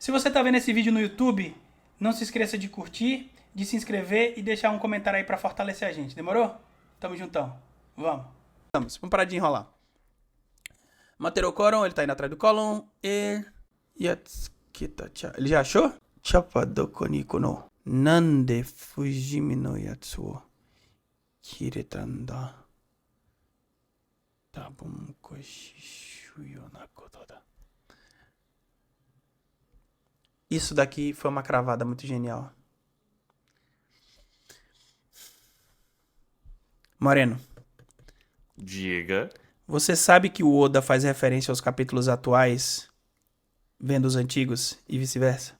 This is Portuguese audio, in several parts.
Se você tá vendo esse vídeo no YouTube, não se esqueça de curtir, de se inscrever e deixar um comentário aí pra fortalecer a gente. Demorou? Tamo juntão. Vamos parar de enrolar. Matei o Coron, ele tá indo atrás do Colon. Ele já achou? Chapa doko ni kono nande Fujimi no yatsu wo kireta n da. Tabun koshi shuyo na koto da. Isso daqui foi uma cravada muito genial. Moreno, Diga. você sabe que o Oda faz referência aos capítulos atuais, vendo os antigos e vice-versa?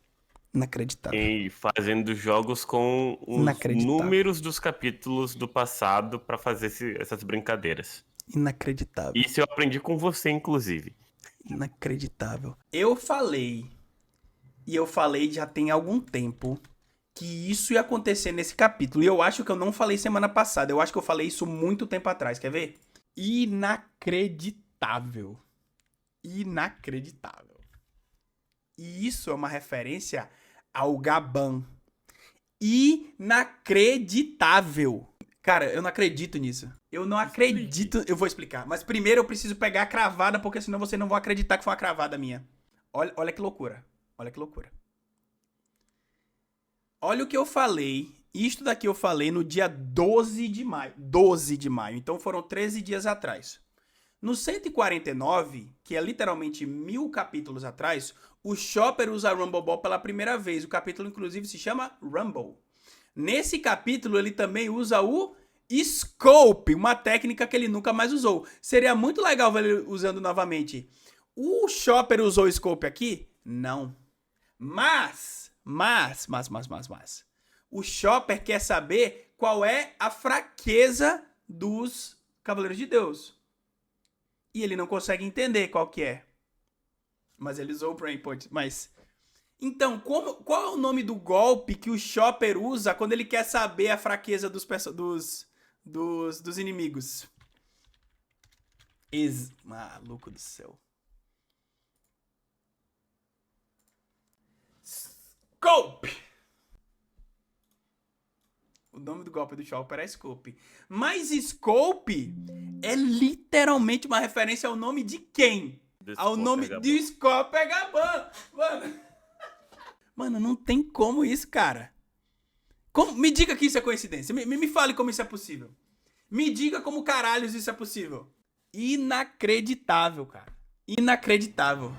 Inacreditável. E fazendo jogos com os Inacreditável. números dos capítulos do passado pra fazer essas brincadeiras. Inacreditável. Isso eu aprendi com você, inclusive. Inacreditável. Eu falei já tem algum tempo, que isso ia acontecer nesse capítulo. E eu acho que eu não falei semana passada. Eu acho que eu falei isso muito tempo atrás. Quer ver? Inacreditável. Inacreditável. E isso é uma referência ao Gaban. Inacreditável. Cara, eu não acredito nisso. Eu não acredito. Eu vou explicar. Mas primeiro eu preciso pegar a cravada, porque senão você não vai acreditar que foi uma cravada minha. Olha que loucura. Olha que loucura. Olha o que eu falei. Isto daqui eu falei no dia 12 de maio. 12 de maio. Então foram 13 dias atrás. No 149, que é literalmente 1000 capítulos atrás, o Chopper usa Rumble Ball pela primeira vez. O capítulo, inclusive, se chama Rumble. Nesse capítulo, ele também usa o Scope, uma técnica que ele nunca mais usou. Seria muito legal ver ele usando novamente. O Chopper usou o Scope aqui? Não. Mas. O Chopper quer saber qual é a fraqueza dos Cavaleiros de Deus. E ele não consegue entender qual que é. Mas ele usou o Brain Point. Mas... Então, qual é o nome do golpe que o Chopper usa quando ele quer saber a fraqueza dos inimigos? Maluco do céu. Scope! O nome do golpe do Chopper é Scope. Mas Scope é literalmente uma referência ao nome de quem? Ao nome de Scope Gaban. Mano, não tem como isso, cara. Me diga que isso é coincidência. Me fale como isso é possível. Me diga como caralhos isso é possível. Inacreditável, cara. Inacreditável.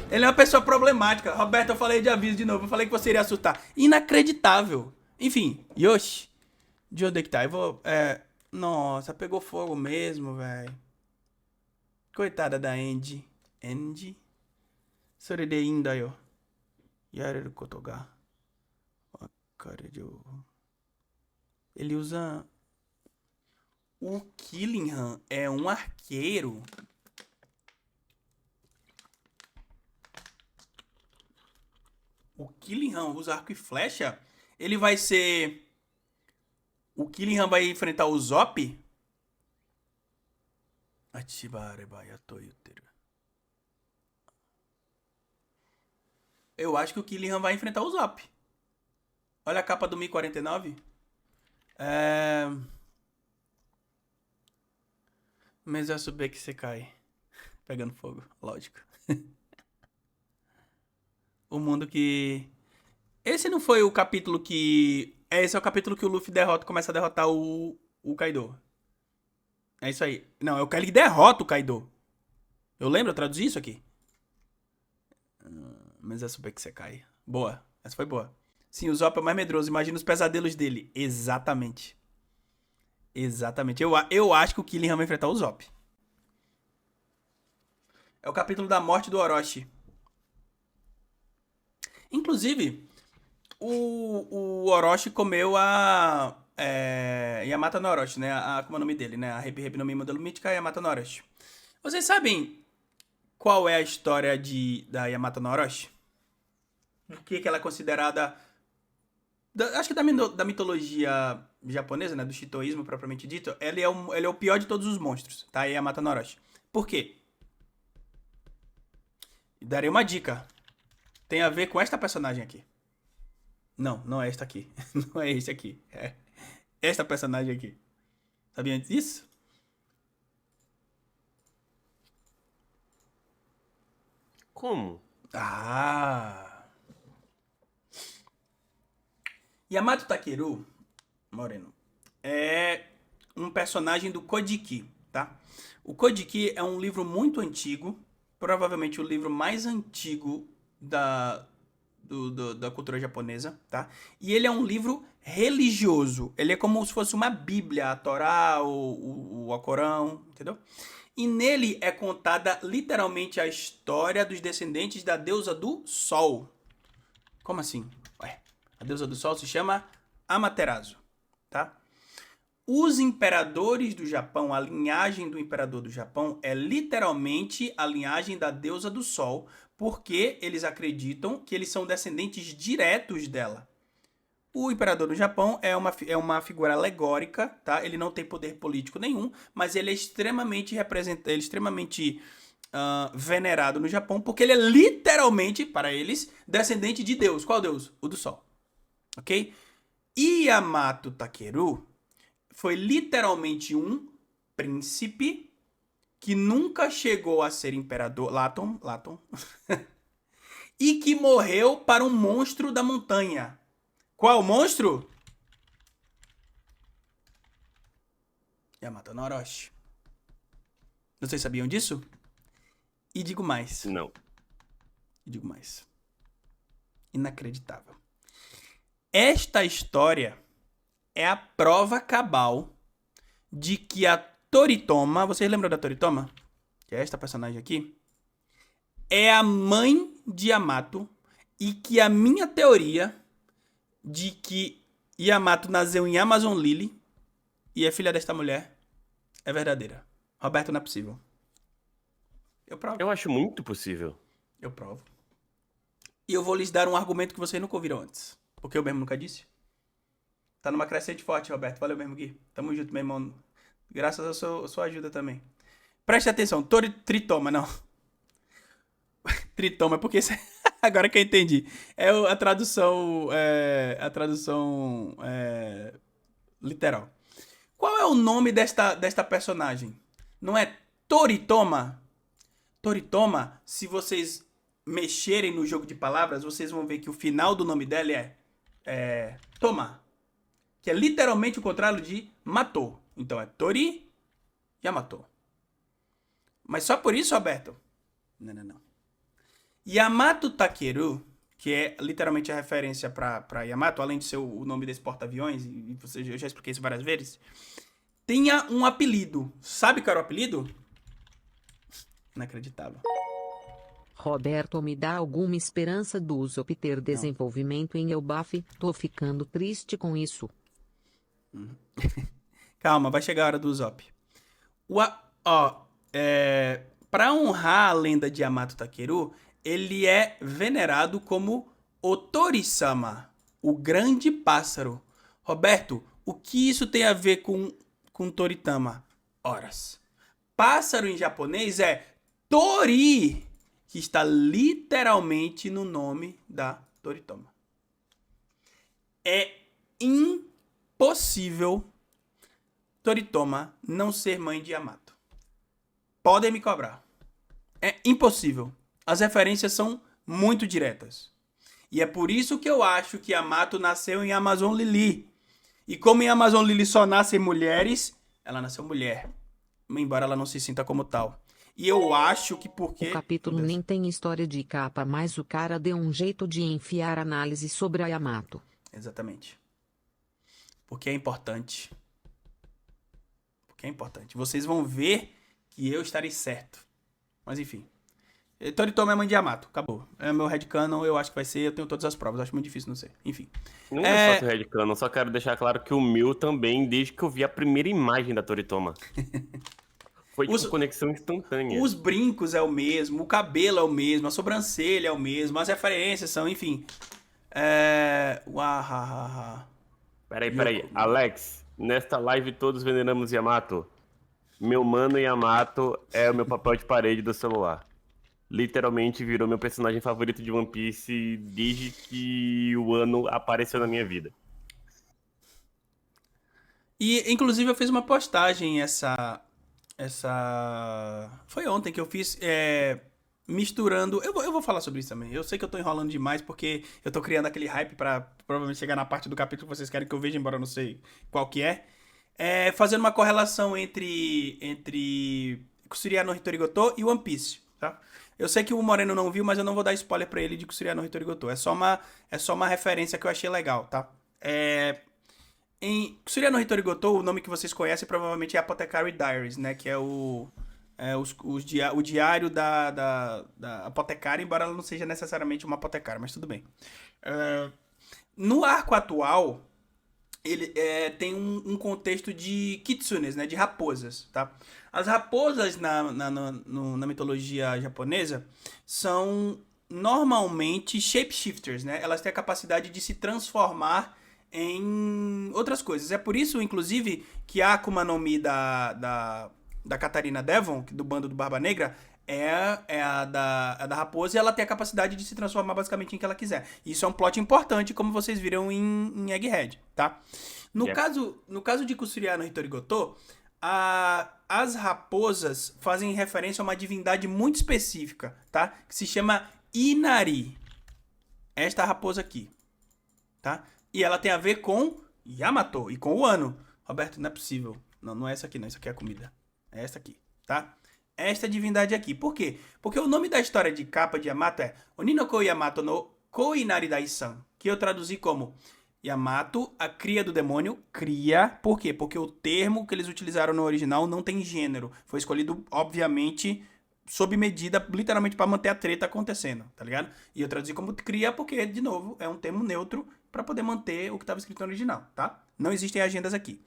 Ele é uma pessoa problemática. Roberto, eu falei de aviso de novo. Eu falei que você iria assustar. Inacreditável. Enfim, Yoshi. De onde é que tá? Eu vou... Nossa, pegou fogo mesmo, velho. Coitada da Andy. Andy? Sorede inda yo. Yareru koto ga. Wakareru. Ele usa... O Killingham é um arqueiro. O Killingham usa arco e flecha? Ele vai ser... O Killingham vai enfrentar o Zop? Eu acho que o Killingham vai enfrentar o Zop. Olha a capa do 1049. Mas eu souber que você cai. Pegando fogo, lógico. O mundo que... Esse não foi o capítulo que... Esse é o capítulo que o Luffy começa a derrotar o Kaido. É isso aí. Não, é o que ele derrota o Kaido. Eu lembro, eu traduzi isso aqui. Mas é super que você cai. Boa. Essa foi boa. Sim, o Zop é o mais medroso. Imagina os pesadelos dele. Exatamente. Exatamente. Eu acho que o Killingham vai enfrentar o Zop. É o capítulo da morte do Orochi. Inclusive... O Orochi comeu a Yamato no Orochi, né? Como é o nome dele, né? A Hebi no Mi modelo mítica Yamato no Orochi. Vocês sabem qual é a história da Yamato no Orochi? Por que ela é considerada... acho que da mitologia japonesa, né? Do shintoísmo propriamente dito. Ele é o pior de todos os monstros, tá? A Yamato no Orochi. Por quê? Darei uma dica. tem a ver com esta personagem aqui. Não, não é esta aqui. Não é este aqui. É esta personagem aqui. Sabia disso? Como? Ah! Yamato Takeru, Moreno, é um personagem do Kojiki, tá? O Kojiki é um livro muito antigo, provavelmente o livro mais antigo da cultura japonesa, tá? E ele é um livro religioso. Ele é como se fosse uma Bíblia, a Torá, o Alcorão, entendeu? E nele é contada literalmente a história dos descendentes da deusa do Sol. Como assim? Ué, a deusa do Sol se chama Amaterasu, tá? Os imperadores do Japão, a linhagem do imperador do Japão é literalmente a linhagem da deusa do Sol, porque eles acreditam que eles são descendentes diretos dela. O imperador do Japão é uma figura alegórica, tá? Ele não tem poder político nenhum, mas ele é extremamente venerado no Japão, porque ele é literalmente, para eles, descendente de Deus. Qual Deus? O do Sol. Ok? Yamato Takeru foi literalmente um príncipe que nunca chegou a ser imperador, Laton, e que morreu para um monstro da montanha. Qual monstro? Yamato no Orochi. Vocês sabiam disso? E digo mais. Não. Inacreditável. Esta história é a prova cabal de que a Toritoma, vocês lembram da Toritoma? Que é esta personagem aqui? É a mãe de Yamato e que a minha teoria de que Yamato nasceu em Amazon Lily e é filha desta mulher é verdadeira. Roberto, não é possível. Eu provo. Eu acho muito possível. Eu provo. E eu vou lhes dar um argumento que vocês nunca ouviram antes. Porque eu mesmo nunca disse. Tá numa crescente forte, Roberto. Valeu mesmo, Gui. Tamo junto, meu irmão. Graças à sua ajuda também. Preste atenção. Tritoma, não. Tritoma, é porque... Agora que eu entendi. É a tradução... literal. Qual é o nome desta personagem? Não é Toritoma? Toritoma, se vocês mexerem no jogo de palavras, vocês vão ver que o final do nome dela é Toma. Que é literalmente o contrário de matou. Então é Tori Yamato. Mas só por isso, Roberto? Não. Yamato Takeru, que é literalmente a referência para Yamato, além de ser o nome desse porta-aviões, e eu já expliquei isso várias vezes, tinha um apelido. Sabe qual era o apelido? Inacreditável. Roberto, me dá alguma esperança do Usopp ter desenvolvimento em Elbaf? Tô ficando triste com isso. Calma, vai chegar a hora do Usopp. Pra honrar a lenda de Yamato Takeru, ele é venerado como Otori-sama, o grande pássaro. Roberto, o que isso tem a ver com Toritama? Horas. Pássaro em japonês é Tori, que está literalmente no nome da Toritoma. É impossível Toritoma não ser mãe de Yamato. Podem me cobrar. É impossível. As referências são muito diretas. E é por isso que eu acho que Yamato nasceu em Amazon Lily. E como em Amazon Lily só nascem mulheres, ela nasceu mulher. Embora ela não se sinta como tal. E eu acho que porque... O capítulo nem tem história de capa, mas o cara deu um jeito de enfiar análise sobre a Yamato. Exatamente. Porque é importante. Vocês vão ver que eu estarei certo. Mas enfim. Toritoma é mãe de Yamato. Acabou. É meu headcanon, eu acho que vai ser. Eu tenho todas as provas. Acho muito difícil não ser. Enfim. Não é só seu headcanon, só quero deixar claro que o meu também, desde que eu vi a primeira imagem da Toritoma. Foi tipo conexão instantânea. Os brincos é o mesmo, o cabelo é o mesmo, a sobrancelha é o mesmo, as referências são, enfim. Peraí. Alex, nesta live todos veneramos Yamato. Meu mano Yamato é o meu papel de parede do celular. literalmente virou meu personagem favorito de One Piece desde que o Ano apareceu na minha vida. E, inclusive, eu fiz uma postagem Foi ontem que eu fiz, misturando... Eu vou falar sobre isso também. Eu sei que eu tô enrolando demais, porque eu tô criando aquele hype pra provavelmente chegar na parte do capítulo que vocês querem que eu veja, embora eu não sei qual que é. Fazendo uma correlação entre Kusuriya no Hitorigoto e One Piece, tá? Eu sei que o Moreno não viu, mas eu não vou dar spoiler pra ele de Kusuriya no Hitorigoto. É só uma referência que eu achei legal, tá? Em Kusuriya no Hitorigoto, o nome que vocês conhecem provavelmente é Apothecary Diaries, né? Que é o diário da apotecária, embora ela não seja necessariamente uma apotecária, mas tudo bem. No arco atual, ele tem um contexto de kitsunes, né? De raposas, tá? As raposas na mitologia japonesa são normalmente shapeshifters, né? Elas têm a capacidade de se transformar em outras coisas. É por isso, inclusive, que a Akuma no Mi da Katarina Devon, do bando do Barba Negra, é a da raposa, e ela tem a capacidade de se transformar basicamente em que ela quiser. Isso é um plot importante, como vocês viram em Egghead, tá? No caso de Kusuriya no Hitorigoto, as raposas fazem referência a uma divindade muito específica, tá? Que se chama Inari. Esta raposa aqui, tá? E ela tem a ver com Yamato e com o Ano. Roberto, não é possível. Não é essa aqui, não. Isso aqui é a comida. É esta aqui, tá? Esta divindade aqui. Por quê? Porque o nome da história de capa de Yamato é Oninoko Yamato no Koinari Dai-san, que eu traduzi como Yamato, a cria do demônio, cria. Por quê? Porque o termo que eles utilizaram no original não tem gênero. Foi escolhido, obviamente, sob medida, literalmente para manter a treta acontecendo, tá ligado? E eu traduzi como cria porque, de novo, é um termo neutro para poder manter o que estava escrito no original, tá? Não existem agendas aqui.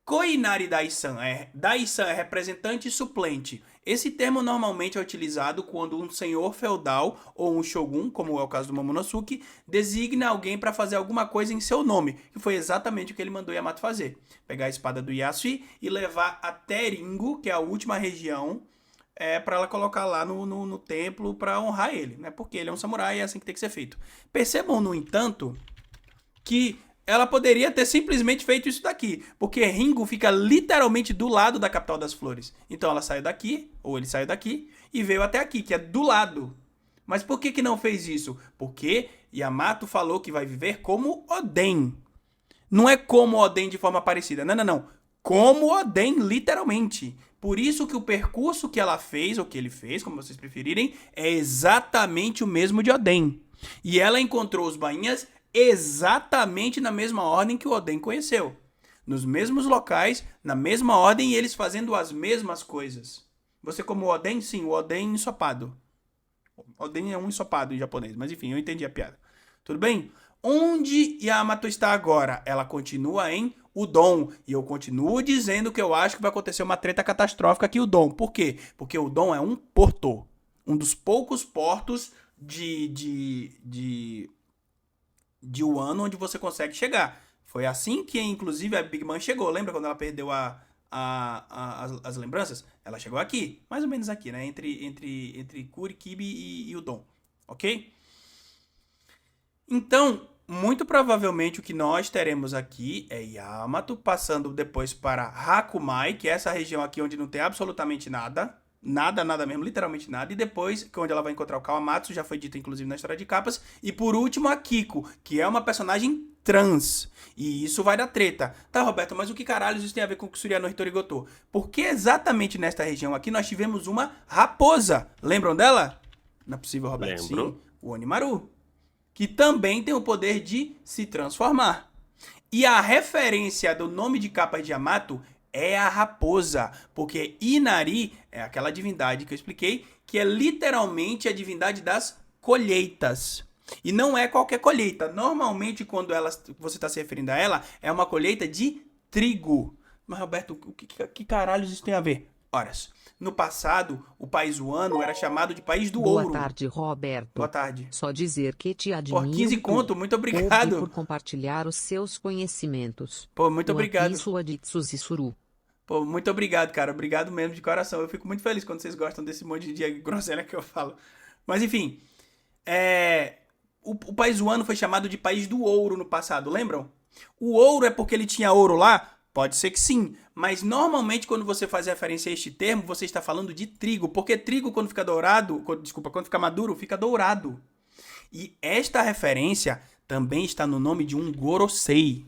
Koinari Dai-san Dai-san é representante suplente. Esse termo normalmente é utilizado quando um senhor feudal ou um shogun, como é o caso do Momonosuke, designa alguém para fazer alguma coisa em seu nome, que foi exatamente o que ele mandou Yamato fazer. Pegar a espada do Yasui e levar até Ringo, que é a última região, para ela colocar lá no templo para honrar ele, né? Porque ele é um samurai e é assim que tem que ser feito. Percebam, no entanto, que ela poderia ter simplesmente feito isso daqui, porque Ringo fica literalmente do lado da capital das flores. Então ela saiu daqui, ou ele saiu daqui, e veio até aqui, que é do lado. Mas por que não fez isso? Porque Yamato falou que vai viver como Oden. Não é como Oden de forma parecida, não. Como Oden, literalmente. Por isso que o percurso que ela fez, ou que ele fez, como vocês preferirem, é exatamente o mesmo de Oden. E ela encontrou os bainhas exatamente na mesma ordem que o Oden conheceu. Nos mesmos locais, na mesma ordem, e eles fazendo as mesmas coisas. Você como o Oden? Sim, o Oden ensopado. Oden é um ensopado em japonês, mas enfim, eu entendi a piada. Tudo bem? Onde Yamato está agora? Ela continua em Udon. E eu continuo dizendo que eu acho que vai acontecer uma treta catastrófica aqui em Udon. Por quê? Porque Udon é um porto. Um dos poucos portos de Wano onde você consegue chegar. Foi assim que, inclusive, a Big Mom chegou. Lembra quando ela perdeu as lembranças? Ela chegou aqui. Mais ou menos aqui, né? Entre Kuri, Kibi e Udon. Ok? Então, muito provavelmente o que nós teremos aqui é Yamato passando depois para Hakumai, que é essa região aqui onde não tem absolutamente nada. Nada mesmo, literalmente nada. E depois, que é onde ela vai encontrar o Kawamatsu, já foi dito inclusive na história de capas. E por último, a Kiko, que é uma personagem trans. E isso vai dar treta. Tá, Roberto, mas o que caralho isso tem a ver com o Kusuriya no Hitorigoto? Porque exatamente nesta região aqui nós tivemos uma raposa. Lembram dela? Não é possível, Roberto. Lembro. Sim, o Onimaru. Que também tem o poder de se transformar. E a referência do nome de capa de Yamato é a raposa, porque Inari é aquela divindade que eu expliquei, que é literalmente a divindade das colheitas. E não é qualquer colheita. Normalmente, quando você está se referindo a ela, é uma colheita de trigo. Mas, Roberto, o que caralhos isso tem a ver? Ora, no passado, o país Wano era chamado de país do ouro. Boa tarde, Roberto. Boa tarde. Só dizer que te admiro. Por 15 conto, muito obrigado. Por compartilhar os seus conhecimentos. Pô, muito obrigado. Sua Ditsu Zisuru. Pô, muito obrigado, cara. Obrigado mesmo, de coração. Eu fico muito feliz quando vocês gostam desse monte de groselha que eu falo. Mas, enfim. O país do ano foi chamado de país do ouro no passado, lembram? O ouro é porque ele tinha ouro lá? Pode ser que sim. Mas, normalmente, quando você faz referência a este termo, você está falando de trigo. Porque trigo, quando fica dourado... quando fica maduro, fica dourado. E esta referência também está no nome de um Gorosei.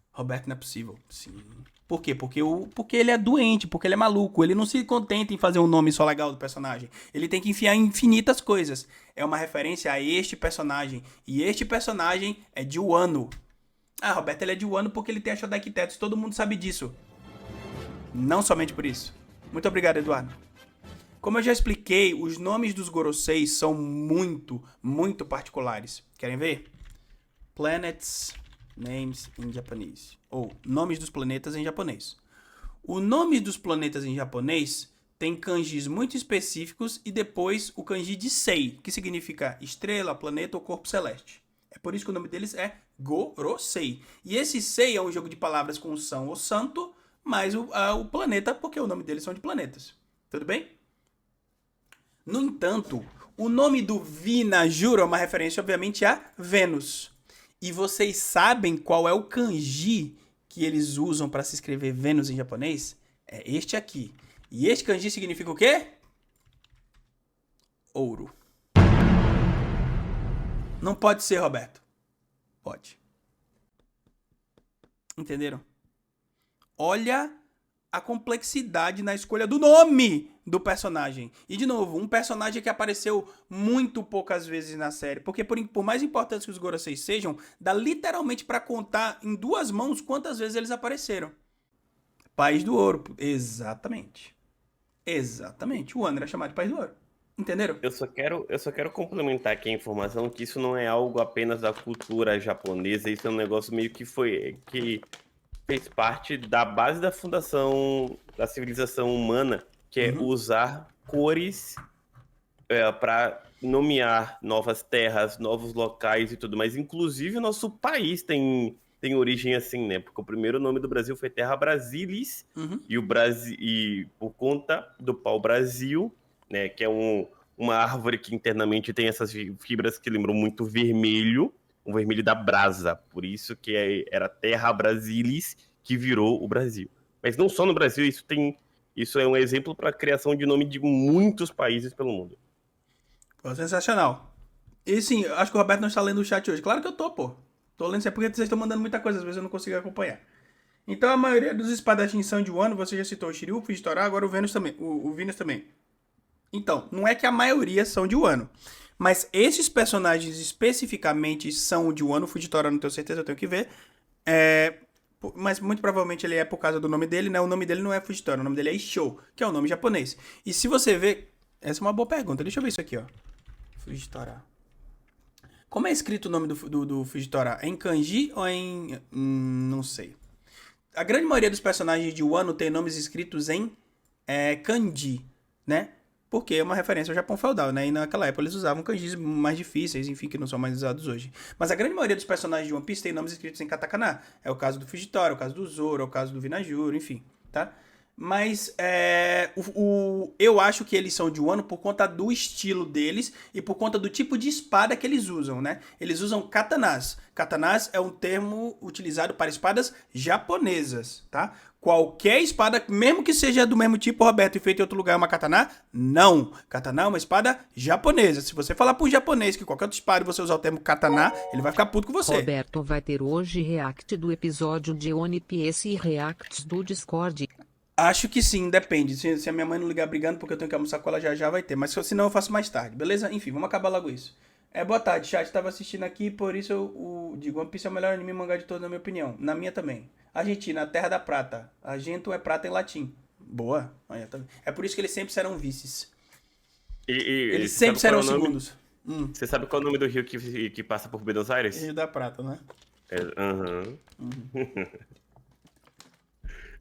Roberto, não é possível. Sim. Por quê? Porque ele é doente, porque ele é maluco. Ele não se contenta em fazer um nome só legal do personagem. Ele tem que enfiar infinitas coisas. É uma referência a este personagem. E este personagem é de Wano. Ah, Roberto, ele é de Wano porque ele tem a Shodaki Tetos. Todo mundo sabe disso. Não somente por isso. Muito obrigado, Eduardo. Como eu já expliquei, os nomes dos Goroseis são muito, muito particulares. Querem ver? Planets Names in Japanese. Ou nomes dos planetas em japonês. O nome dos planetas em japonês tem kanjis muito específicos e depois o kanji de Sei, que significa estrela, planeta ou corpo celeste. É por isso que o nome deles é Gorosei. E esse Sei é um jogo de palavras com São ou Santo, mais o planeta, porque o nome deles são de planetas. Tudo bem? No entanto, o nome do Vinajura é uma referência, obviamente, a Vênus. E vocês sabem qual é o kanji que eles usam para se escrever Vênus em japonês? É este aqui. E este kanji significa o quê? Ouro. Não pode ser, Roberto. Pode. Entenderam? Olha a complexidade na escolha do nome do personagem. E, de novo, um personagem que apareceu muito poucas vezes na série. Porque, por mais importantes que os Goroseis sejam, dá literalmente pra contar em 2 mãos quantas vezes eles apareceram. País do Ouro. Exatamente. Exatamente. O Wano era chamado de País do Ouro. Entenderam? Eu só quero complementar aqui a informação que isso não é algo apenas da cultura japonesa, isso é um negócio meio que fez parte da base da fundação da civilização humana, que é usar cores para nomear novas terras, novos locais e tudo mais. Inclusive, o nosso país tem origem assim, né? Porque o primeiro nome do Brasil foi Terra Brasilis, e por conta do pau-brasil, né? Que é uma árvore que internamente tem essas fibras que lembram muito vermelho, o vermelho da brasa. Por isso que era Terra Brasilis, que virou o Brasil. Mas não só no Brasil, isso é um exemplo para a criação de nome de muitos países pelo mundo. Pô, sensacional. E sim, acho que o Roberto não está lendo o chat hoje. Claro que eu tô, pô. Tô lendo, isso é porque vocês estão mandando muita coisa, às vezes eu não consigo acompanhar. Então a maioria dos espadachins são de Wano, você já citou o Shiryu, o Fujitora, agora o Venus também. O Venus também. Então, não é que a maioria são de Wano. Mas esses personagens especificamente são de Wano. O Fujitora não tenho certeza, eu tenho que ver. Mas muito provavelmente ele é por causa do nome dele, né? O nome dele não é Fujitora, o nome dele é Issho, que é um nome japonês. E se você ver... Essa é uma boa pergunta, deixa eu ver isso aqui, ó. Fujitora. Como é escrito o nome do Fujitora? É em kanji ou em... não sei. A grande maioria dos personagens de Wano tem nomes escritos em kanji, né? Porque é uma referência ao Japão feudal, né? E naquela época eles usavam kanjis mais difíceis, enfim, que não são mais usados hoje. Mas a grande maioria dos personagens de One Piece tem nomes escritos em katakana. É o caso do Fujitora, é o caso do Zoro, é o caso do Vinajura, enfim, tá? Mas eu acho que eles são de Wano por conta do estilo deles e por conta do tipo de espada que eles usam, né? Eles usam katanas. Katanas é um termo utilizado para espadas japonesas, tá? Qualquer espada, mesmo que seja do mesmo tipo, Roberto, e feito em outro lugar, é uma katana? Não. Katana é uma espada japonesa. Se você falar pro japonês que qualquer outra espada você usar o termo katana, ele vai ficar puto com você. Roberto vai ter hoje react do episódio de One Piece e reacts do Discord. Acho que sim, depende. Se a minha mãe não ligar brigando porque eu tenho que almoçar com ela já vai ter. Mas senão eu faço mais tarde, beleza? Enfim, vamos acabar logo isso. Boa tarde, chat. Tava assistindo aqui, por isso eu digo, One Piece é o melhor anime mangá de todos, na minha opinião. Na minha também. Argentina, a terra da prata. Argento é prata em latim. Boa. É por isso que eles sempre serão vices. Eles sempre serão segundos. Você sabe qual é o nome do rio que passa por Buenos Aires? Rio da Prata, né?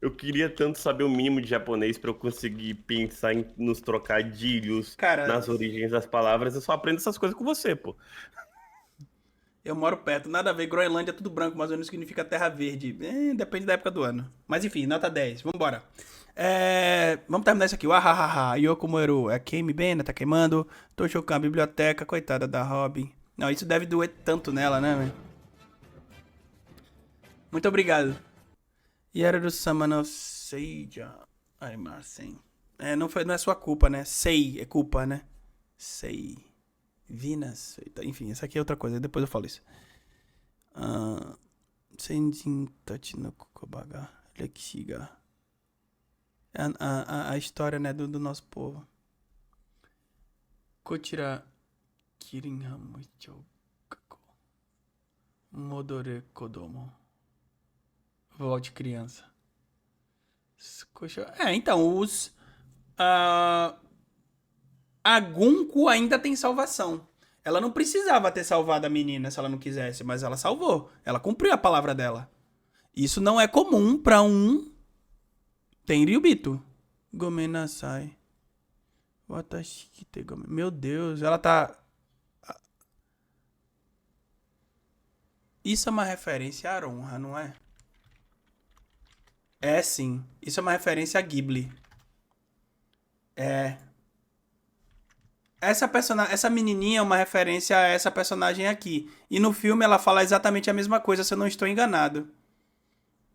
Eu queria tanto saber o mínimo de japonês pra eu conseguir pensar nos trocadilhos, nas origens das palavras. Eu só aprendo essas coisas com você, pô. Eu moro perto, nada a ver. Groenlândia é tudo branco, mas não significa terra verde. Depende da época do ano. Mas enfim, nota 10. Vambora. Vamos terminar isso aqui. Wahahaha. Yokomoru. Queime bem, né? Tá queimando. Tô chocando a biblioteca. Coitada da Robin. Não, isso deve doer tanto nela, né, velho? Muito obrigado. Yaru Samano Seija. Arimasen. Não é sua culpa, né? Sei é culpa, né? Sei. Vinas. Enfim, essa aqui é outra coisa. Depois eu falo isso. Senjin Tachi no Kokobaga. Lekshiga. A história, né, do nosso povo. Kochira Kirin Hamuichou Kako. Modore Kodomo. Volte criança. Então, a Gunko ainda tem salvação. Ela não precisava ter salvado a menina se ela não quisesse, mas ela salvou. Ela cumpriu a palavra dela. Isso não é comum pra um Tenryubito. Gomenasai. Watashi kite gomen. Meu Deus, ela tá... Isso é uma referência a Aronha, não é? É, sim. Isso é uma referência a Ghibli. Essa menininha é uma referência a essa personagem aqui. E no filme ela fala exatamente a mesma coisa, se eu não estou enganado.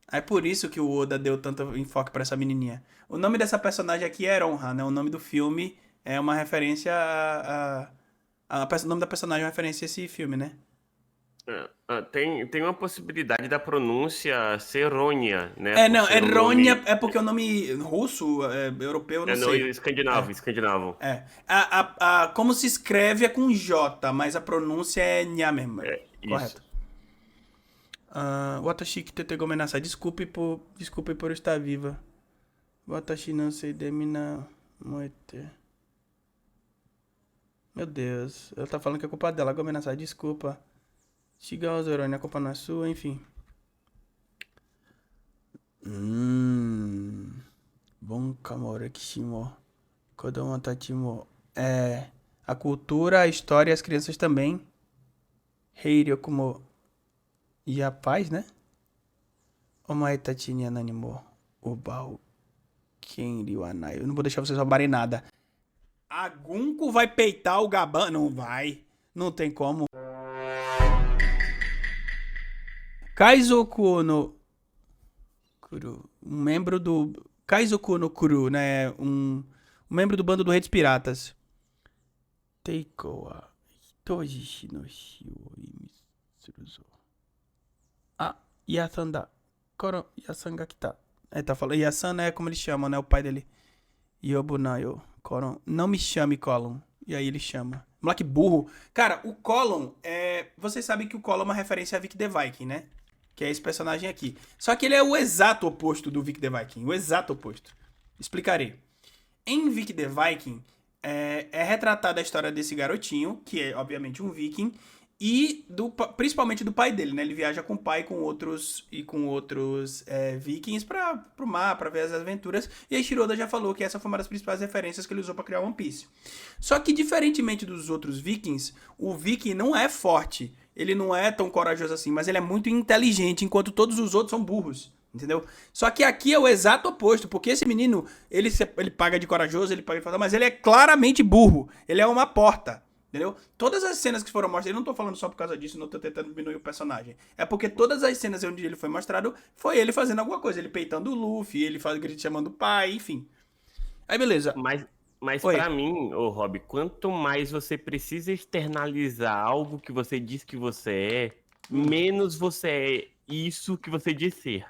É por isso que o Oda deu tanto enfoque pra essa menininha. O nome dessa personagem aqui é Eronha, né? O nome do filme é uma referência o nome da personagem é uma referência a esse filme, né? Tem uma possibilidade da pronúncia ser Rônia, né? Não, Por ser um Rônia nome- é porque o nome russo, europeu, não não, sei. escandinavo. Como se escreve é com J, mas a pronúncia é Nha mesmo. Isso. Correto. Watashi kite gomenasai. Desculpe por estar viva. Watashi não sei demina moete. Meu Deus. Ela tá falando que é culpa dela. Gomenasai, desculpa. Shiga Ozoroni, a culpa não é sua, enfim. Bon kamore kishimo. Kodomo tachimo. A cultura, a história e as crianças também. Heirio como... E a paz, né? Omae tachi ni ananimo ubau kenri wa nai. Eu não vou deixar vocês roubarem nada. A Gunko vai peitar o Gaban? Não vai. Não tem como. Kaizoku no Kuru. Um membro do... Kaizoku no Kuru, né? Um membro do bando do Rei dos Piratas. Teiko wa hitoji no shi o imitsuruzo. Yasan da. Yasan ga kita. Tá falando. Yasan é como eles chamam, né? O pai dele. Yobunayo. Koron. Não me chame Colon. E aí ele chama. Moleque burro. Cara, o Colon vocês sabem que o Colon é uma referência a Vic the Viking, né? Que é esse personagem aqui. Só que ele é o exato oposto do Vic the Viking. O exato oposto. Explicarei. Em Vic the Viking, é retratada a história desse garotinho, que é, obviamente, um viking, e principalmente do pai dele, né? Ele viaja com o pai e com outros vikings pro mar, pra ver as aventuras. E a Shiroda já falou que essa foi uma das principais referências que ele usou pra criar One Piece. Só que, diferentemente dos outros vikings, o viking não é forte. Ele não é tão corajoso assim, mas ele é muito inteligente, enquanto todos os outros são burros. Entendeu? Só que aqui é o exato oposto, porque esse menino, ele paga de corajoso, ele paga de fatal, mas ele é claramente burro. Ele é uma porta. Entendeu? Todas as cenas que foram mostradas, eu não tô falando só por causa disso, não tô tentando diminuir o personagem. É porque todas as cenas onde ele foi mostrado, foi ele fazendo alguma coisa. Ele peitando o Luffy, ele chamando o pai, enfim. Aí beleza. Mas pra mim, Rob, quanto mais você precisa externalizar algo que você diz que você menos você é isso que você diz ser.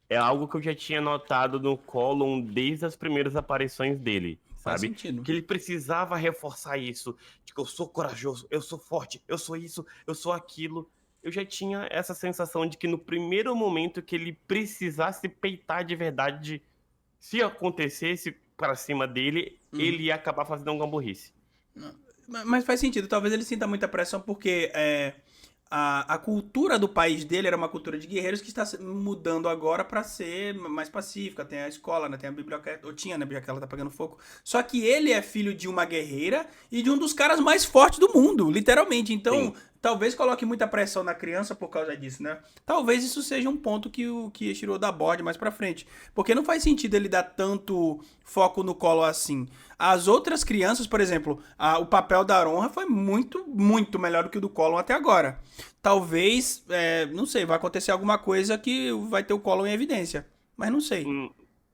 É algo que eu já tinha notado no Colon desde as primeiras aparições dele. Faz Sabe? sentido. Que ele precisava reforçar isso. De que eu sou corajoso, eu sou forte, eu sou isso, eu sou aquilo. Eu já tinha essa sensação de que no primeiro momento que ele precisasse peitar de verdade, se acontecesse pra cima dele, ele ia acabar fazendo alguma burrice. Mas faz sentido. Talvez ele sinta muita pressão porque a cultura do país dele era uma cultura de guerreiros que está mudando agora para ser mais pacífica. Tem a escola, né? Tem a biblioteca, ou tinha, né? Porque ela tá pegando fogo. Só que ele é filho de uma guerreira e de um dos caras mais fortes do mundo, literalmente. Então, talvez coloque muita pressão na criança por causa disso, né? Talvez isso seja um ponto que o Eiichiro aborde mais pra frente. Porque não faz sentido ele dar tanto foco no Colo assim. As outras crianças, por exemplo, o papel da Aronha foi muito, muito melhor do que o do Colo até agora. Talvez, não sei, vai acontecer alguma coisa que vai ter o Colo em evidência. Mas não sei.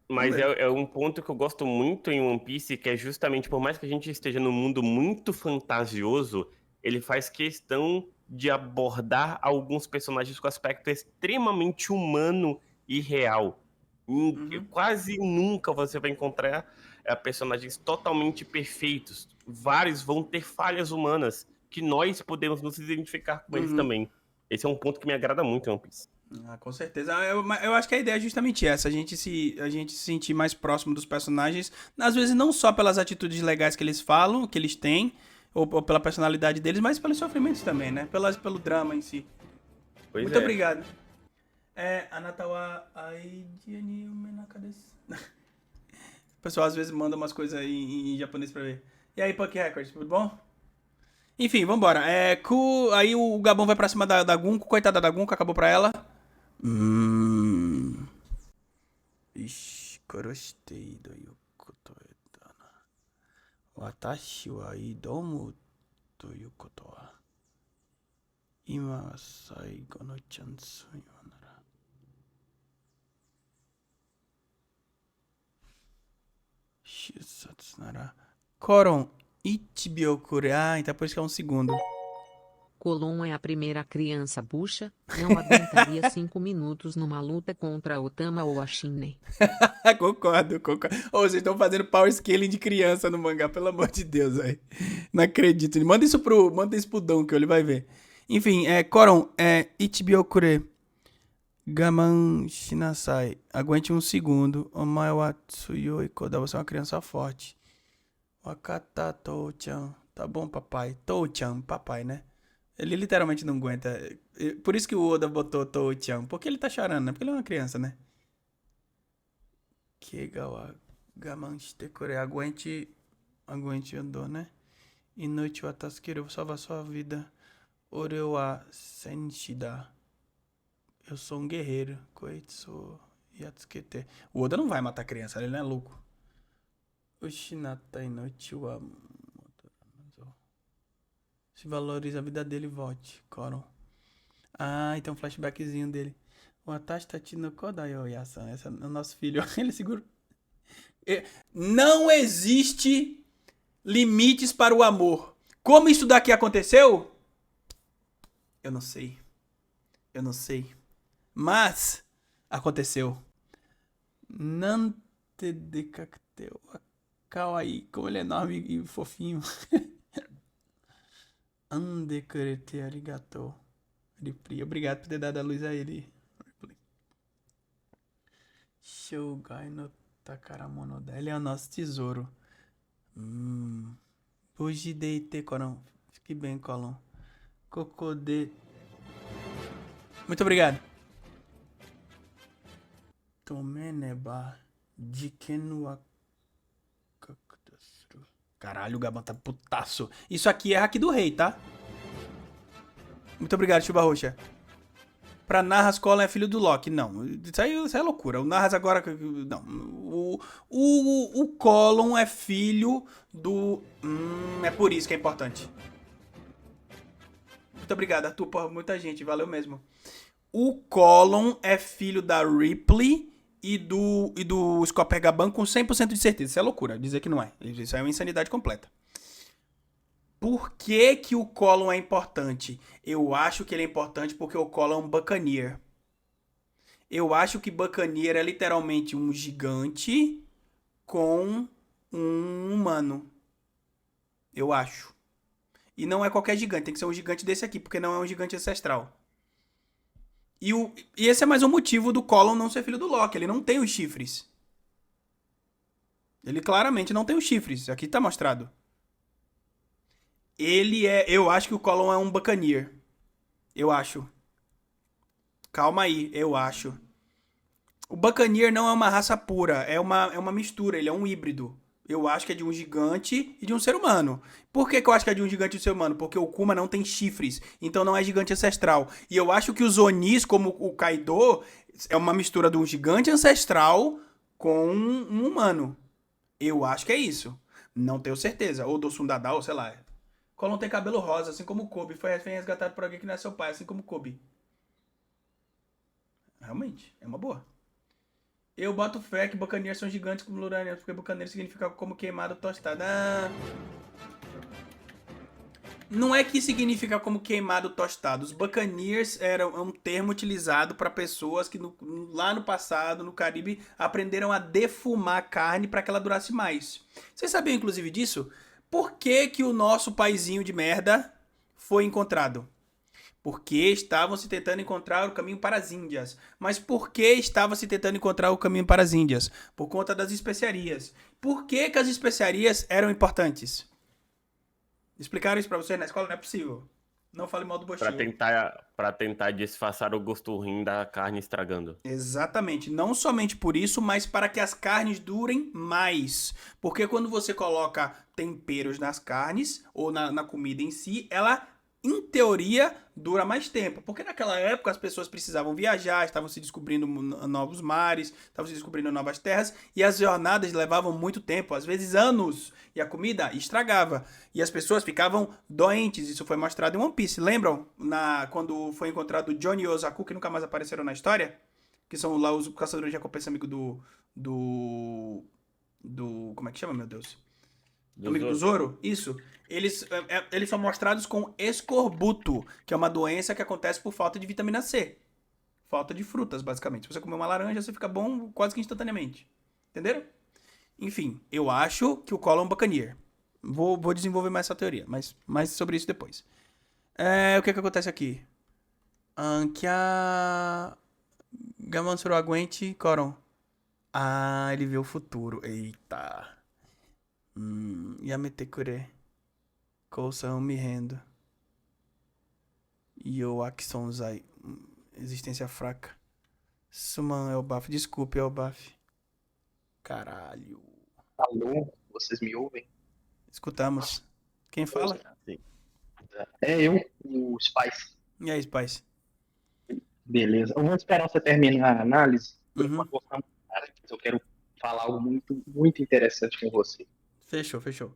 Mas Vamos ver. é um ponto que eu gosto muito em One Piece, que é justamente, por mais que a gente esteja num mundo muito fantasioso, ele faz questão de abordar alguns personagens com aspecto extremamente humano e real. Uhum. Quase nunca você vai encontrar personagens totalmente perfeitos. Vários vão ter falhas humanas, que nós podemos nos identificar com eles Uhum. também. Esse é um ponto que me agrada muito em One Piece. Com certeza. Eu acho que a ideia é justamente essa, a gente se sentir mais próximo dos personagens, às vezes não só pelas atitudes legais que eles falam, que eles têm, ou pela personalidade deles, mas pelos sofrimentos também, né? Pelo drama em si. Pois Muito é. obrigado. Anatawa Aidiani Umenaka desu. O pessoal às vezes manda umas coisas em japonês pra ver. E aí, Punk Records, tudo bom? Enfim, vambora. Aí o Gabão vai pra cima da Gunko, coitada da Gunko, acabou pra ela. Hum. Ishi, koroshitei doyu koto eta na. Watashi wa idomu toyu koto wa. Ima wa saigo no chansu yo nara. Shusatsu nara. Koron, ichibyo kure. Então por isso que é um segundo. Colon é a primeira criança bucha, não aguentaria 5 minutos numa luta contra Otama ou a Shinne. Concordo. Ô, vocês estão fazendo power scaling de criança no mangá, pelo amor de Deus, velho. Não acredito. Manda isso pro Donkey, ele vai ver. Enfim, Koron, Ichibyokure. Gaman Shinasai. Aguente um segundo. Omae wa tsuyoi koda. Você é uma criança forte. Wakata Tou-chan. Tá bom, papai. Tou-chan, papai, né? Ele literalmente não aguenta. Por isso que o Oda botou Tou-chan. Porque ele tá chorando, né? Porque ele é uma criança, né? Kegawa Gaman Shitekure. Aguente a dor, né? Inochi wa Tasukiro. Eu vou salvar sua vida. Ore wa Senshida. Eu sou um guerreiro. Koitsu Yatsukete. O Oda não vai matar a criança, ele não é louco. Ushinata Inochi wa. Se valoriza a vida dele, volte. Koron. Então um flashbackzinho dele. O Atashi Tachi no Kodayo Yasan. Esse é o nosso filho. Ele segura. Não existe limites para o amor. Como isso daqui aconteceu? Eu não sei. Mas aconteceu. Nante de cacteu. Kawaii. Como ele é enorme e fofinho. Ande kurete arigatou. Obrigado por ter dado a luz a ele. Shougai no Takaramonoda. Ele é o nosso tesouro. Buji deite, Coron. Fique bem, Colon. Cocode. Muito obrigado. Tomeneba. Jiken wa kakudasuru. Caralho, o Gaban tá putaço. Isso aqui é hack do rei, tá? Muito obrigado, Chuba Roxa. Pra Narras, Colon é filho do Loki. Não, isso é loucura. O Narras agora... Não. O Colon é filho do... é por isso que é importante. Muito obrigado, Arthur. Porra, muita gente. Valeu mesmo. O Colon é filho da Ripley e do Scopper Gaban com 100% de certeza. Isso é loucura. Dizer que não é. Isso é uma insanidade completa. Por que que o Colon é importante? Eu acho que ele é importante porque o Colon é um Buccaneer. Eu acho que Buccaneer é literalmente um gigante com um humano. Eu acho. E não é qualquer gigante, tem que ser um gigante desse aqui, porque não é um gigante ancestral. E esse é mais um motivo do Colon não ser filho do Loki. Ele não tem os chifres. Ele claramente não tem os chifres. Aqui tá mostrado. Eu acho que o Colon é um Buccaneer. Eu acho. Calma aí, eu acho. O Buccaneer não é uma raça pura, é uma mistura, ele é um híbrido. Eu acho que é de um gigante e de um ser humano. Por que eu acho que é de um gigante e de um ser humano? Porque o Kuma não tem chifres, então não é gigante ancestral. E eu acho que os Onis, como o Kaido, é uma mistura de um gigante ancestral com um humano. Eu acho que é isso. Não tenho certeza. Ou do Sundadá, ou sei lá. Colon tem cabelo rosa, assim como o Kobe. Foi resgatado por alguém que não é seu pai, assim como o Kobe. Realmente, é uma boa. Eu boto fé que Buccaneers são gigantes como Luranians, porque Buccaneers significa como queimado tostado. Ah, não é que significa como queimado tostado. Os Buccaneers eram um termo utilizado para pessoas que lá no passado, no Caribe, aprenderam a defumar a carne para que ela durasse mais. Vocês sabiam, inclusive, disso? Por que que o nosso paizinho de merda foi encontrado? Porque estavam se tentando encontrar o caminho para as Índias. Mas por que estava se tentando encontrar o caminho para as Índias? Por conta das especiarias. Por que que as especiarias eram importantes? Explicaram isso pra você na escola? Não é possível. Não fale mal do Pra Bostinho. tentar disfarçar o gosto ruim da carne estragando. Exatamente. Não somente por isso, mas para que as carnes durem mais. Porque quando você coloca temperos nas carnes, ou na comida em si, ela, em teoria, dura mais tempo. Porque naquela época as pessoas precisavam viajar, estavam se descobrindo novos mares, estavam se descobrindo novas terras, e as jornadas levavam muito tempo, às vezes anos, e a comida estragava. E as pessoas ficavam doentes. Isso foi mostrado em One Piece. Lembram? Quando foi encontrado Johnny e Ozaku, que nunca mais apareceram na história? Que são lá os caçadores de recompensa amigo do. Como é que chama, meu Deus? Amigo do Zoro? Isso. Eles são mostrados com escorbuto, que é uma doença que acontece por falta de vitamina C. Falta de frutas, basicamente. Se você comer uma laranja, você fica bom quase que instantaneamente. Entenderam? Enfim, eu acho que o Colo é um Buccaneer. Vou desenvolver mais essa teoria, mas mais sobre isso depois. O que acontece aqui? Que a Gamansuro aguente Coron. Ah, ele vê o futuro. Eita. Yametekure. Kousan me rendo. Yo Aksonzai. Existência fraca. Suman Elbaf. Desculpe, Elbaf. Caralho. Alô, vocês me ouvem? Escutamos. Quem fala? Sim. É eu, o Spice. E aí, Spice? Beleza. Eu vou esperar você terminar a análise. Por Uhum. enquanto, vou ficar muito tarde, mas eu quero falar algo muito, muito interessante com você. Fechou, fechou.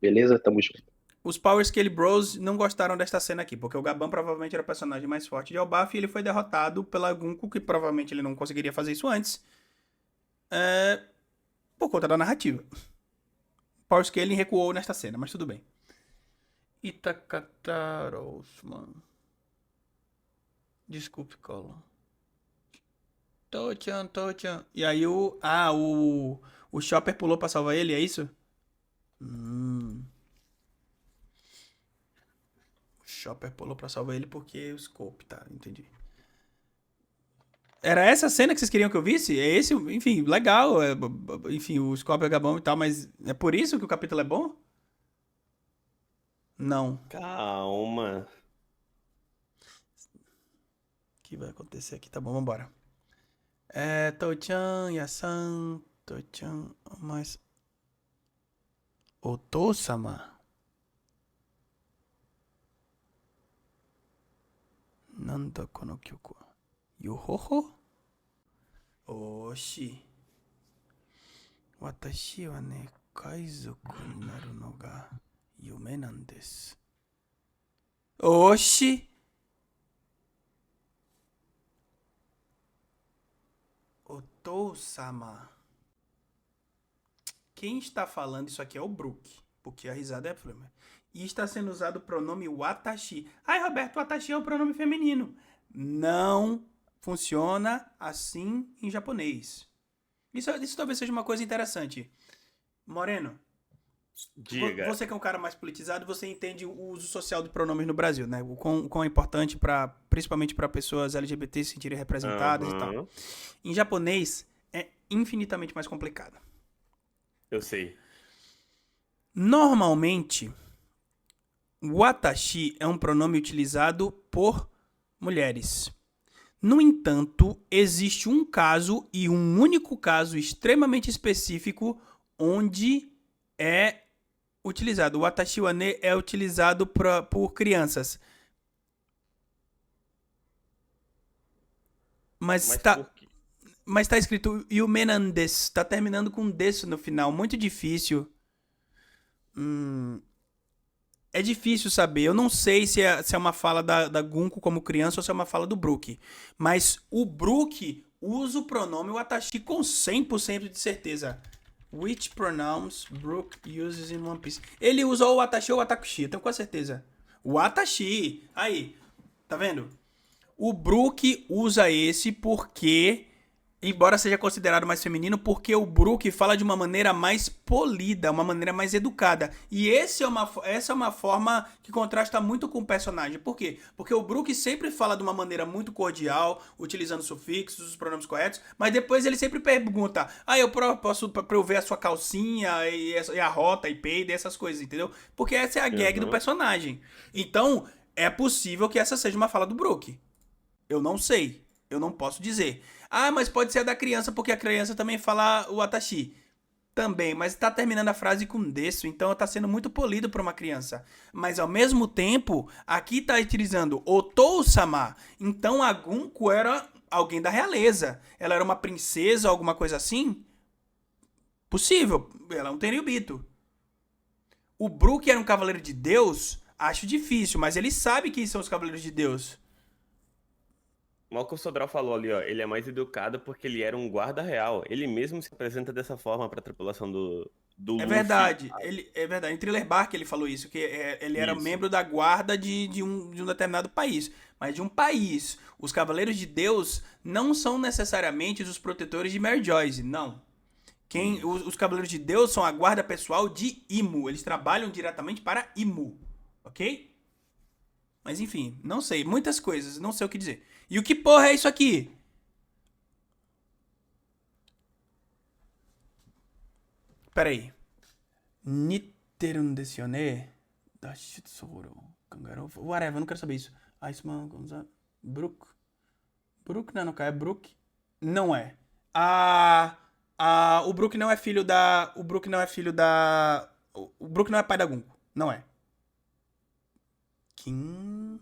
Beleza? Tamo junto. Os Power Scale Bros não gostaram desta cena aqui, porque o Gaban provavelmente era o personagem mais forte de Elbaf e ele foi derrotado pela Gunko, que provavelmente ele não conseguiria fazer isso antes, por conta da narrativa. Power Scale recuou nesta cena, mas tudo bem. Itakataros, mano. Desculpe, Colo. Tochan. E aí o Chopper pulou pra salvar ele, é isso? O Chopper pulou pra salvar ele porque o Scope, tá, entendi. Era essa cena que vocês queriam que eu visse? É esse, enfim, legal. Enfim, o Scope é Gabão e tal, mas é por isso que o capítulo é bom? Não. Calma. O que vai acontecer aqui? Tá bom, vambora. Tochan, Yasan, Tochan, mas... Oto-sama. Nanda kono kyoku wa? Yohoho? Oshi. Watashi wa ne, kaizoku ni naru no ga yume nan desu. Oshi! Otou-sama. Quem está falando isso aqui é o Brook, porque a risada é problema. E está sendo usado o pronome watashi. Ai, Roberto, watashi é um pronome feminino. Não funciona assim em japonês. Isso talvez seja uma coisa interessante. Moreno, Diga. você que é um cara mais politizado, você entende o uso social de pronomes no Brasil, né? O quão é importante, principalmente para pessoas LGBT se sentirem representadas e tal. Em japonês, é infinitamente mais complicado. Eu sei. Normalmente, watashi é um pronome utilizado por mulheres. No entanto, existe um caso, e um único caso extremamente específico, onde é utilizado. O watashi wa ne é utilizado por crianças. Mas Tá, por quê? mas tá escrito yume nan desu. Tá terminando com desu no final. Muito difícil. É difícil saber. Eu não sei se é uma fala da Gunko como criança ou se é uma fala do Brook. Mas o Brook usa o pronome watashi com 100% de certeza. Which pronouns Brook uses in One Piece? Ele usa ou o watashi ou o watakushi, eu tenho quase certeza. O watashi. Aí, tá vendo? O Brook usa esse porque, embora seja considerado mais feminino, porque o Brook fala de uma maneira mais polida, uma maneira mais educada. E essa é uma forma que contrasta muito com o personagem. Por quê? Porque o Brook sempre fala de uma maneira muito cordial, utilizando sufixos, os pronomes corretos, mas depois ele sempre pergunta: eu posso pra eu ver a sua calcinha e a rota e peida e essas coisas, entendeu? Porque essa é a gag do personagem. Então, é possível que essa seja uma fala do Brook. Eu não sei. Eu não posso dizer. Mas pode ser a da criança, porque a criança também fala o watashi. Também, mas tá terminando a frase com desu, então tá sendo muito polido pra uma criança. Mas ao mesmo tempo, aqui tá utilizando Otou-sama. Então a Gunko era alguém da realeza. Ela era uma princesa, alguma coisa assim? Possível. Ela é um Tenryubito. O Brook era um cavaleiro de Deus? Acho difícil, mas ele sabe quem são os cavaleiros de Deus. Mal que o Sodral falou ali, ó, ele é mais educado porque ele era um guarda real. Ele mesmo se apresenta dessa forma pra tripulação do É Luffy. verdade, é verdade. Em Thriller Bark ele falou isso, que ele era Isso. membro da guarda de um determinado país. Mas de um país. Os Cavaleiros de Deus não são necessariamente os protetores de Mary Joyce, não. Os Cavaleiros de Deus são a guarda pessoal de Imu. Eles trabalham diretamente para Imu, ok? Mas enfim, não sei. Muitas coisas, não sei o que dizer. E o que porra é isso aqui? Pera aí. Nitterun desu yo ne? Dashitsoro. Kangaroo. Whatever, eu não quero saber isso. Iceman, Gonzaga. Brook. Brook Nanoka é Brook? Não é. O Brook não é filho da. O Brook não é filho da. O Brook não é pai da Gunko. Não é. Kim.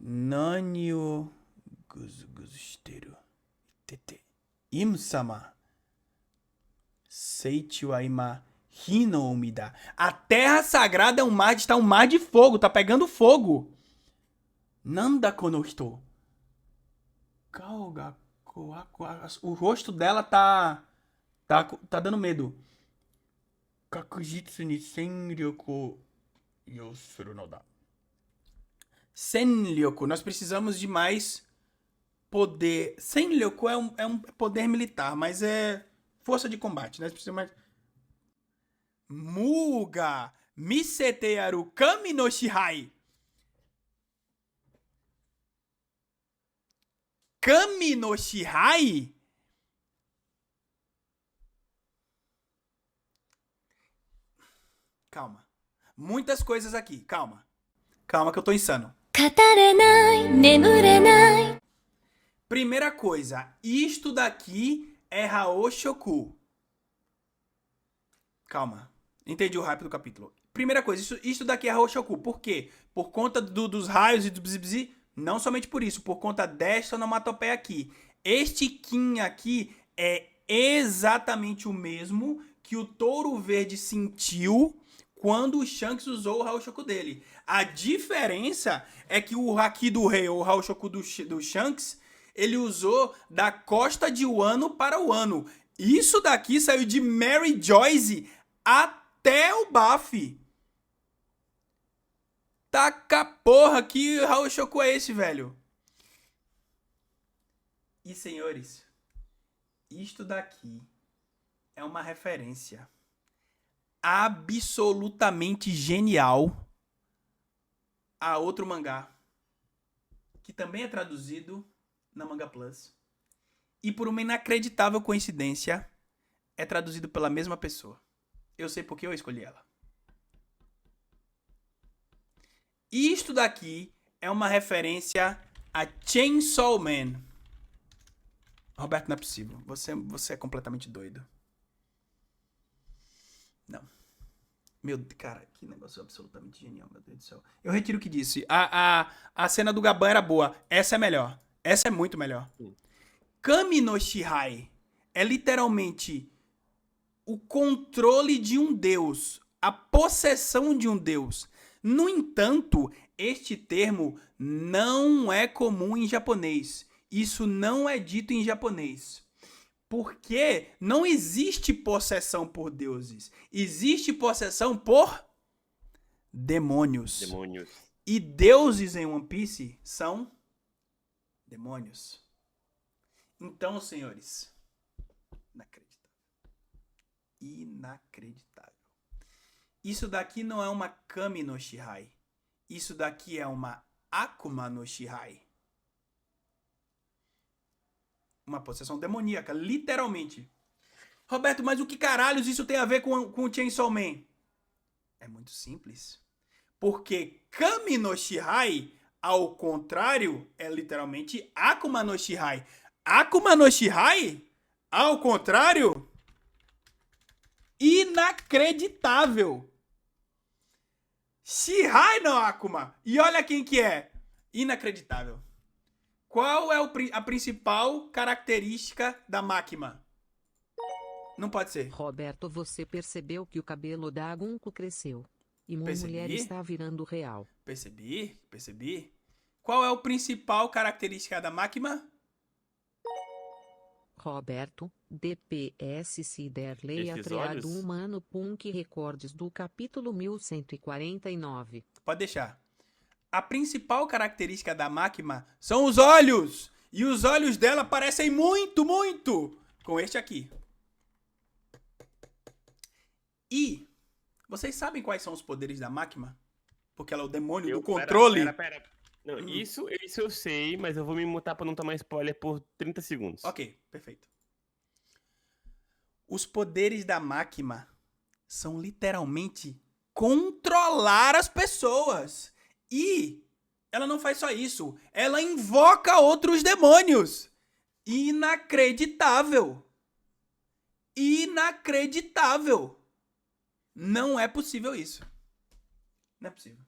Nani o guzu guzu shiteru tete Im-sama Seichi wa ima hi no umi da. A terra sagrada é um mar, está um mar de fogo, tá pegando fogo. Nanda kono hito. Kao ga o rosto dela tá dando medo. Kakujitsu ni senryoku yosuru no da. Senryoku, nós precisamos de mais poder. Senryoku é um poder militar, mas é força de combate. Nós precisamos mais. Muga misete yaru kami no shihai. Kami no shihai? Calma. Muitas coisas aqui, calma. Calma que eu tô insano. Primeira coisa, isto daqui é Haoshoku. Calma, entendi o hype do capítulo. Primeira coisa, isto daqui é Haoshoku. Por quê? Por conta dos raios e do bzibzi? Não somente por isso, por conta desta onomatopeia aqui. Este Kim aqui é exatamente o mesmo que o Touro Verde sentiu quando o Shanks usou o Haoshoku dele. A diferença é que o Haki do Rei, ou o Haoshoku do Shanks, ele usou da costa de Wano para Wano. Isso daqui saiu de Mary Joyce até o Buffy. Taca porra, que Haoshoku é esse, velho? E, senhores, isto daqui é uma referência absolutamente genial a outro mangá, que também é traduzido na Manga Plus, e por uma inacreditável coincidência, é traduzido pela mesma pessoa. Eu sei porque eu escolhi ela. Isto daqui é uma referência a Chainsaw Man. Roberto, não é possível. Você é completamente doido. Não. Meu, cara, que negócio absolutamente genial, meu Deus do céu. Eu retiro o que disse. A cena do Gaban era boa. Essa é melhor. Essa é muito melhor. Kami no Shihai é literalmente o controle de um deus. A possessão de um deus. No entanto, este termo não é comum em japonês. Isso não é dito em japonês. Porque não existe possessão por deuses. Existe possessão por demônios. Demônios. E deuses em One Piece são demônios. Então, senhores, inacreditável. Inacreditável. Isso daqui não é uma Kami no Shihai. Isso daqui é uma Akuma no Shihai. Uma possessão demoníaca, literalmente. Roberto, mas o que caralhos isso tem a ver com o Chainsaw Man? É muito simples. Porque Kami no Shihai, ao contrário, é literalmente Akuma no Shihai. Akuma no Shihai, ao contrário, inacreditável. Shihai no Akuma. E olha quem que é. Inacreditável. Qual é a principal característica da Makima? Não pode ser. Roberto, você percebeu que o cabelo da Agunco cresceu. E uma Percebi. mulher está virando real. Percebi. Qual é a principal característica da Makima? Roberto, DPS Ciderley Esses Atreado olhos? Humano Punk Recordes do capítulo 1149. Pode deixar. A principal característica da Makima são os olhos. E os olhos dela parecem muito com este aqui. E vocês sabem quais são os poderes da Makima? Porque ela é o demônio do controle. Pera. Não, isso eu sei, mas eu vou me mutar pra não tomar spoiler por 30 segundos. Ok, perfeito. Os poderes da Makima são literalmente controlar as pessoas. E ela não faz só isso. Ela invoca outros demônios. Inacreditável. Inacreditável. Não é possível isso. Não é possível.